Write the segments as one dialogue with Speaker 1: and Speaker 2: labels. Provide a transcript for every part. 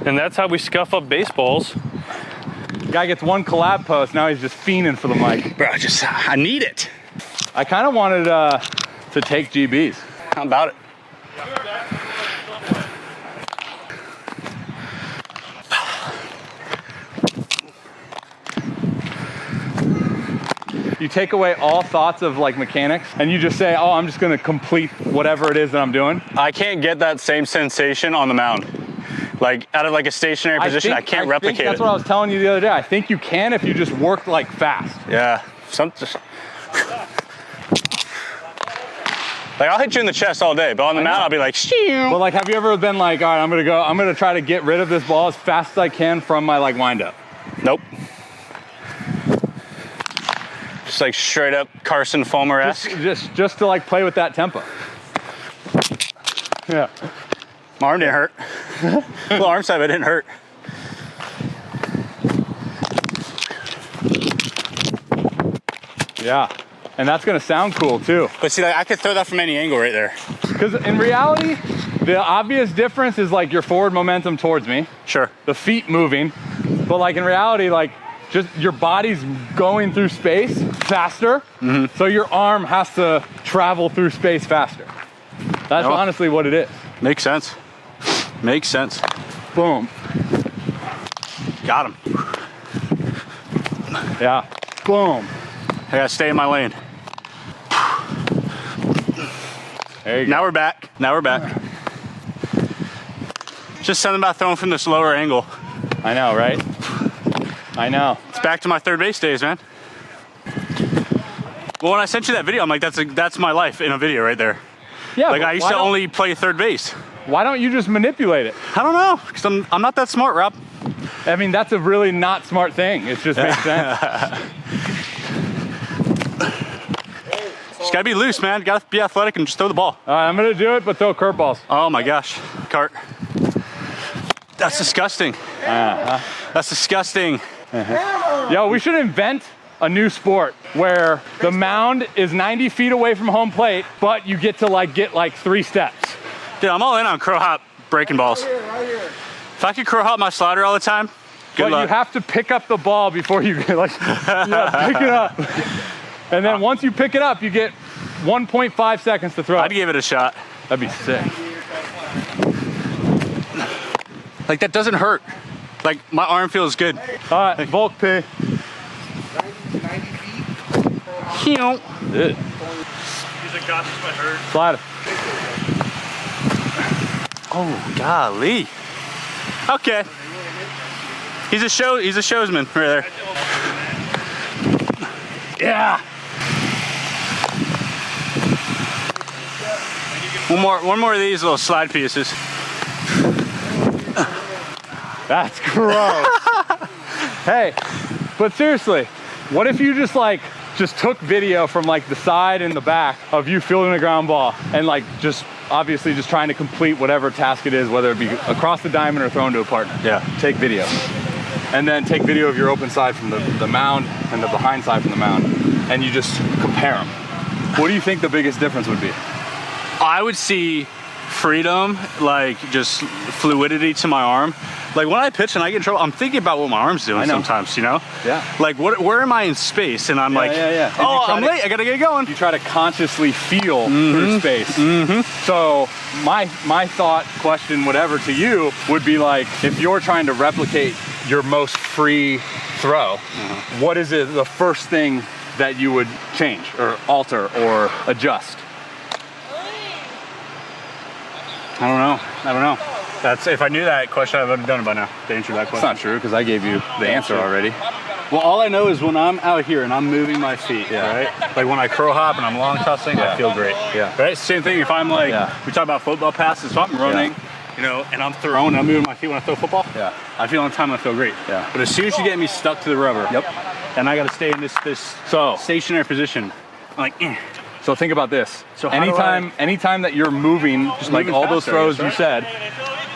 Speaker 1: And that's how we scuff up baseballs.
Speaker 2: Guy gets one collab post, now he's just fiending for the mic.
Speaker 3: Bro, I need it.
Speaker 2: I kind of wanted to take GBs.
Speaker 3: How about it?
Speaker 2: You take away all thoughts of like mechanics and you just say, oh, I'm just gonna complete whatever it is that I'm doing.
Speaker 3: I can't get that same sensation on the mound. Like out of like a stationary position, I can't replicate it.
Speaker 2: That's what I was telling you the other day. I think you can if you just work like fast.
Speaker 3: Yeah, like I'll hit you in the chest all day, but on the mound I'll be like, shoo.
Speaker 2: But like, have you ever been like, all right, I'm gonna try to get rid of this ball as fast as I can from my like windup?
Speaker 3: Nope. Just like straight up Carson Fulmer-esque.
Speaker 2: Just to like play with that tempo. Yeah.
Speaker 3: My arm didn't hurt. Little arm side, but it didn't hurt.
Speaker 2: Yeah. And that's gonna sound cool too.
Speaker 3: But see, like, I could throw that from any angle right there.
Speaker 2: Because in reality, the obvious difference is like your forward momentum towards me.
Speaker 3: Sure.
Speaker 2: The feet moving. But like in reality, like just your body's going through space faster. Mm-hmm. So your arm has to travel through space faster. That's honestly what it is.
Speaker 3: Makes sense. Makes sense.
Speaker 2: Boom.
Speaker 3: Got him.
Speaker 2: Yeah. Boom.
Speaker 3: I gotta stay in my lane.
Speaker 2: There you go.
Speaker 3: Now we're back. Now we're back. Just something about throwing from this lower angle.
Speaker 2: I know, right? I know.
Speaker 3: It's back to my third base days, man. Well, when I sent you that video, I'm like, that's my life in a video right there.
Speaker 2: Yeah.
Speaker 3: Like I used to only play third base.
Speaker 2: Why don't you just manipulate it?
Speaker 3: I don't know, because I'm not that smart, Rob.
Speaker 2: I mean, that's a really not smart thing. It just makes sense.
Speaker 3: Just gotta be loose, man. Gotta be athletic and just throw the ball.
Speaker 2: All right, I'm gonna do it, but throw curveballs.
Speaker 3: Oh my gosh, Cart. That's disgusting. That's disgusting.
Speaker 2: Yo, we should invent a new sport where the mound is 90 feet away from home plate, but you get to get 3 steps.
Speaker 3: Dude, I'm all in on crow hop breaking balls.
Speaker 4: Right here.
Speaker 3: If I could crow hop my slider all the time, good luck.
Speaker 2: You have to pick up the ball before you pick it up. And then once you pick it up, you get 1.5 seconds to throw.
Speaker 3: I'd give it a shot.
Speaker 2: That'd be sick.
Speaker 3: Like that doesn't hurt. Like my arm feels good.
Speaker 2: All right, Volk P.
Speaker 4: 90 feet.
Speaker 2: Good.
Speaker 1: He's like, God, this might hurt.
Speaker 2: Slide it.
Speaker 3: Oh, golly. Okay. He's a showsman right there. Yeah. One more of these little slide pieces.
Speaker 2: That's gross. Hey, but seriously, what if you just took video from the side and the back of you fielding a ground ball and just obviously just trying to complete whatever task it is, whether it be across the diamond or thrown to a partner.
Speaker 3: Yeah.
Speaker 2: Take video. And then take video of your open side from the mound and the behind side from the mound, and you just compare them. What do you think the biggest difference would be?
Speaker 3: I would see freedom, just fluidity to my arm. Like when I pitch and I get in trouble, I'm thinking about what my arm's doing sometimes, you know?
Speaker 2: Yeah.
Speaker 3: Like where am I in space? And I'm
Speaker 2: yeah.
Speaker 3: Oh, I'm late, I gotta get going.
Speaker 2: You try to consciously feel through space. So my thought, question, whatever to you would be if you're trying to replicate your most free throw, what is it the first thing that you would change or alter or adjust?
Speaker 3: I don't know. That's if I knew that question, I would have done it by now. To answer that question.
Speaker 2: That's not true, because I gave you the answer already.
Speaker 3: Well, all I know is when I'm out here and I'm moving my feet, right? Like when I crow hop and I'm long tossing, I feel great.
Speaker 2: Yeah.
Speaker 3: Right? Same thing if I'm we talk about football passes, if I'm running, and I'm throwing, I'm moving my feet when I throw football.
Speaker 2: Yeah.
Speaker 3: I feel on time, I feel great.
Speaker 2: Yeah.
Speaker 3: But as soon as you get me stuck to the rubber, and I got to stay in this stationary position, I'm like, eh.
Speaker 2: So think about this.
Speaker 3: So
Speaker 2: anytime that you're moving, just like all those throws you said,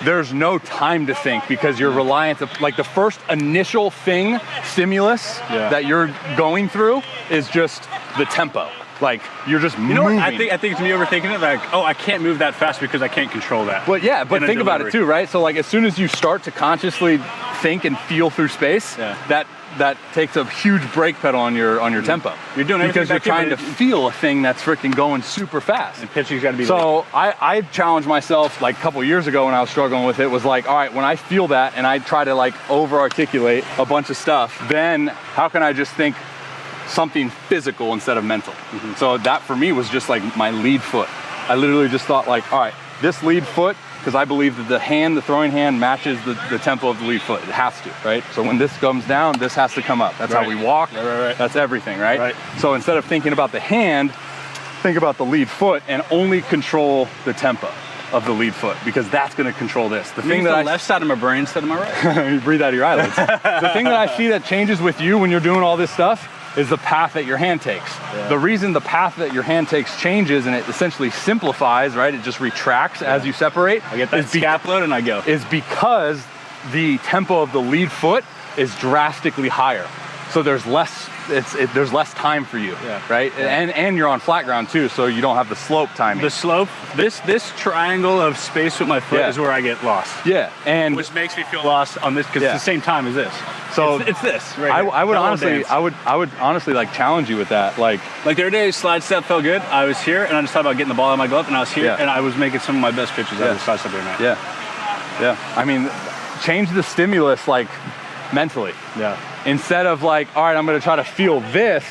Speaker 2: there's no time to think, because you're reliant of the first initial stimulus that you're going through is just the tempo. Like you're just
Speaker 3: You know
Speaker 2: moving.
Speaker 3: what? I think it's me overthinking it. Like, oh, I can't move that fast because I can't control that.
Speaker 2: But yeah, but
Speaker 3: in a
Speaker 2: think about it
Speaker 3: delivery.
Speaker 2: too, right? So like as soon as you start to consciously think and feel through space, that takes a huge brake pedal on your tempo.
Speaker 3: You're doing everything
Speaker 2: because you're
Speaker 3: back here,
Speaker 2: trying to
Speaker 3: but
Speaker 2: feel a thing that's freaking going super fast.
Speaker 3: And pitching's got to be.
Speaker 2: So I challenged myself like a couple years ago when I was struggling with it, was like, all right, when I feel that and I try to like over articulate a bunch of stuff, then how can I just think something physical instead of mental? So that for me was just like my lead foot. I literally just thought like, all right, this lead foot, because I believe that the throwing hand matches the tempo of the lead foot. It has to, right? So when this comes down, this has to come up. That's how we walk.
Speaker 3: Right.
Speaker 2: That's everything, right? So instead of thinking about the hand, think about the lead foot and only control the tempo of the lead foot, because that's going to control this. The thing that
Speaker 3: left side of my brain instead of my right.
Speaker 2: you breathe out of your eyelids. The thing that I see that changes with you when you're doing all this stuff is the path that your hand takes. The reason the path that your hand takes changes and it essentially simplifies, right? It just retracts as you separate.
Speaker 3: I get that scap load and I go.
Speaker 2: Is because the tempo of the lead foot is drastically higher. So there's less there's less time for you, right? And you're on flat ground too, so you don't have the slope timing.
Speaker 3: The slope, this triangle of space with my foot is where I get lost.
Speaker 2: Yeah, and
Speaker 3: which makes me feel lost on this because it's the same time as this.
Speaker 2: So
Speaker 3: it's this. Right
Speaker 2: I would honestly, I would honestly like challenge you with that. Like
Speaker 3: the other day, slide step felt good. I was here and I just thought about getting the ball out of my glove, and I was here and I was making some of my best pitches out of the slide step every night.
Speaker 2: Yeah. I mean, change the stimulus like mentally.
Speaker 3: Yeah.
Speaker 2: Instead of like, all right, I'm going to try to feel this.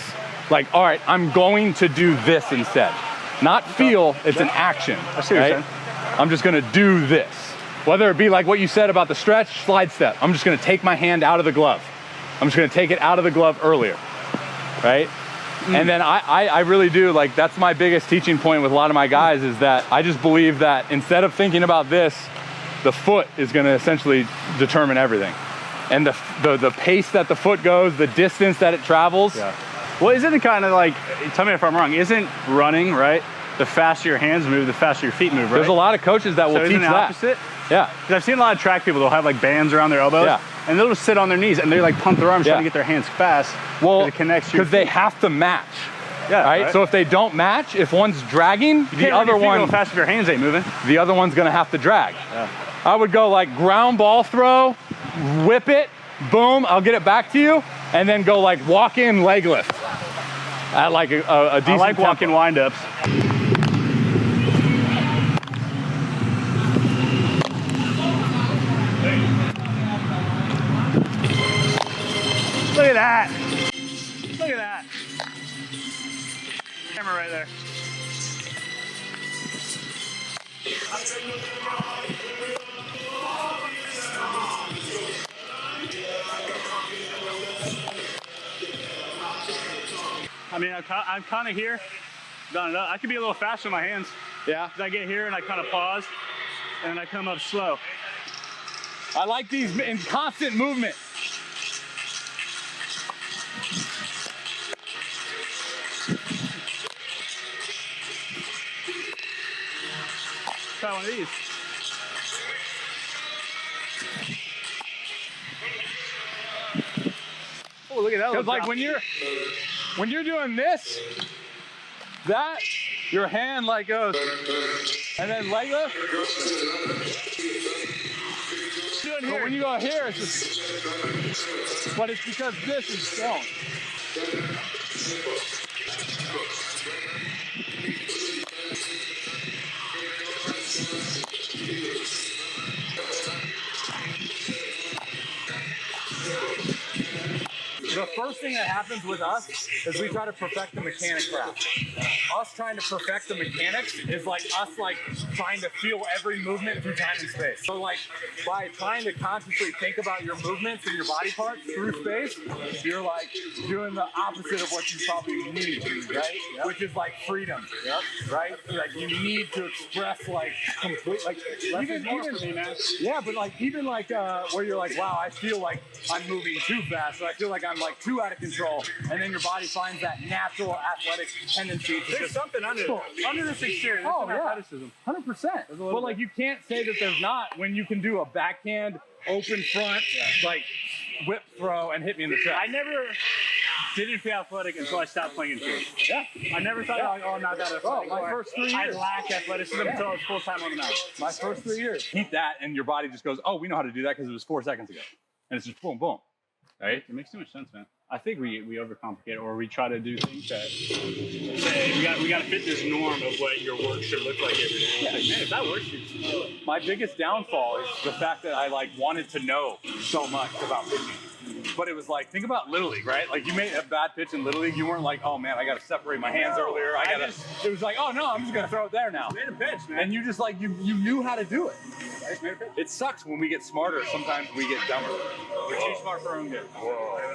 Speaker 2: Like, all right, I'm going to do this instead. Not feel, it's an action.
Speaker 3: I see what you're saying.
Speaker 2: I'm just going to do this. Whether it be like what you said about the stretch, slide step. I'm just going to take my hand out of the glove. I'm just going to take it out of the glove earlier, right? And then I really do, like, that's my biggest teaching point with a lot of my guys, is that I just believe that instead of thinking about this, the foot is going to essentially determine everything. And the pace that the foot goes, the distance that it travels.
Speaker 3: Yeah. Well, isn't it kind of like, tell me if I'm wrong, isn't running, right? The faster your hands move, the faster your feet move, right?
Speaker 2: There's a lot of coaches that will teach
Speaker 3: isn't it
Speaker 2: that.
Speaker 3: opposite?
Speaker 2: Yeah.
Speaker 3: Because I've seen a lot of track people, they'll have like bands around their elbows, and they'll just sit on their knees and they like pump their arms trying to get their hands fast.
Speaker 2: Well,
Speaker 3: it connects
Speaker 2: because they have to match.
Speaker 3: Yeah.
Speaker 2: Right? So if they don't match, if one's dragging, the other one,
Speaker 3: go fast if your hands ain't moving.
Speaker 2: The other one's gonna have to drag.
Speaker 3: Yeah.
Speaker 2: I would go like ground ball throw, whip it, boom, I'll get it back to you, and then go like walk in leg lift at like a decent
Speaker 3: I like
Speaker 2: tempo.
Speaker 3: walking wind ups. Look at that. Look at that. Camera right there. I mean, I'm kind of here. I could be a little faster with my hands.
Speaker 2: Yeah.
Speaker 3: I get here and I kind of pause, and I come up slow.
Speaker 2: I like these in constant movement.
Speaker 3: Try one of these. Oh, look at that.
Speaker 2: Because like when you're doing this, that your hand like goes, and then leg lift. But when you go here, it's just, but it's because this is going. The first thing that happens with us is we try to perfect the mechanic craft. Us trying to perfect the mechanics is like us like trying to feel every movement through time and space. So like by trying to consciously think about your movements and your body parts through space, you're like doing the opposite of what you probably need, right? Yep. Which is like freedom, right? Like you need to express like complete, like even me, man. Yeah, but like even like where you're like, wow, I feel like I'm moving too fast, or I feel like I'm like too out of control, and then your body finds that natural athletic tendency to
Speaker 3: There's something under this exterior.
Speaker 2: Oh,
Speaker 3: There's
Speaker 2: yeah.
Speaker 3: athleticism.
Speaker 2: 100%. But like you can't say that there's not when you can do a backhand, open front, like whip throw and hit me in the chest.
Speaker 3: didn't feel athletic until I stopped playing in field.
Speaker 2: Yeah.
Speaker 3: I never thought, like, oh, I'm not that athletic.
Speaker 2: Bro, my first 3 years.
Speaker 3: I lacked athleticism until I was full time on the mound.
Speaker 2: My first 3 years. Heat that, and your body just goes, oh, we know how to do that because it was 4 seconds ago. And it's just boom, boom. Right?
Speaker 3: It makes too much sense, man. I think we overcomplicate it, or we try to do things that say we got to fit this norm of what your work should look like every day.
Speaker 2: Yeah.
Speaker 3: Like, man, if that works, you just do it.
Speaker 2: My biggest downfall is the fact that I like wanted to know so much about pitching. But it was like, think about Little League, right? Like you made a bad pitch in Little League, you weren't like, oh man, I got to separate my hands earlier. It was like, oh no, I'm just gonna throw it there now.
Speaker 3: Made a pitch, man.
Speaker 2: And you just like you knew how to do it. It sucks when we get smarter. Sometimes we get dumber.
Speaker 3: We're too smart for our own good.